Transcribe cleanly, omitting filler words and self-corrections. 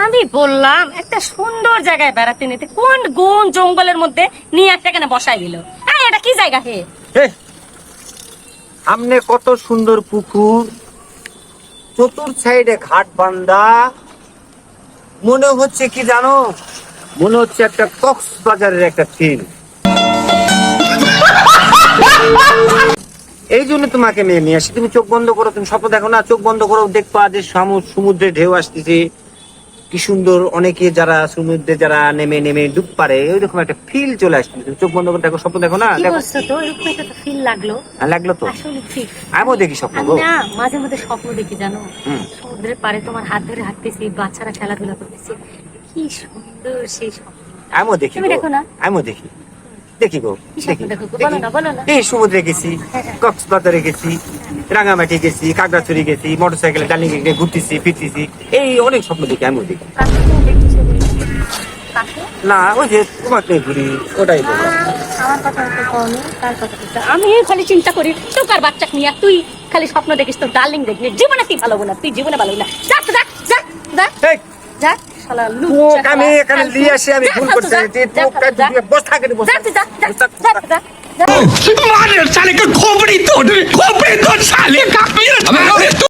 আমি বললাম একটা সুন্দর জায়গায় বেড়াতে নিতে, কোন কোন জঙ্গলের মধ্যে নিয়ে একটা কেন বসাই দিল। এটা কি জায়গা হে? সামনে কত সুন্দর পুকুর, চতুর সাইডে ঘাট বান্ধা, মনে হচ্ছে কি জানো, মনে হচ্ছে একটা কক্সবাজারের একটা ফিল। এই জন্য তোমাকে নিয়ে আসি। তুমি চোখ বন্ধ করো, তুমি স্বপ্ন দেখো না, চোখ বন্ধ করো, দেখবা যে সমুদ্রে ঢেউ আসতেছে, কি সুন্দর। অনেকে যারা সমুদ্রে যারা নেমে নেমে ডুব পারে, ওইরকম একটা ফিল চলে আসছে। তুমি চোখ বন্ধ করে দেখো, স্বপ্ন দেখো না। কি বলছো তো? এরকম একটা ফিল লাগলো। লাগলো তো? আসলে ঠিক। আমিও দেখি স্বপ্ন আমি গো। না মাঝে মধ্যে স্বপ্ন দেখি জানো, সমুদ্রের পাড়ে তোমার হাত ধরে হাঁটতেছি, বাচ্চারা খেলাধুলা করতেছে, কি সুন্দর সেই স্বপ্ন। আমিও দেখি তুমি গো। দেখো না? আমিও দেখি দেখি গো, কি স্বপ্ন দেখি দেখো গো? বলো না, বলো না। এই সমুদ্রে গেছি, কক্সবাজারে গেছি, রাঙামাটি গেছি, কাকড়াছড়ি গেছি, মোটরসাইকেলে ডালিং ঘুরতেছি ফিরতেছি, এই অনেক স্বপ্ন দেখি। আমিও দেখি। কাকে দেখছো? কাকে? না, ওই যে তোমাকে ঘুরি, ওটাই বললাম। আমার কথা হচ্ছে কমে, তার কথা হচ্ছে আমি খালি চিন্তা করি তোকার বাচ্চা নিয়ে তুই খালি স্বপ্ন দেখিস, তোর ডার্লিং দেখিস, জীবনে তুই ভালো না, তুই জীবনে ভালো না। যা যা যা যা এই, যা শালা তোক আমি এখানে নিয়ে আসি, আমি ভুল করছি। তোকে দিয়ে বসা করে বসা। যা যা যা যা যা। मार साले का खोपड़ी तोड़ साले का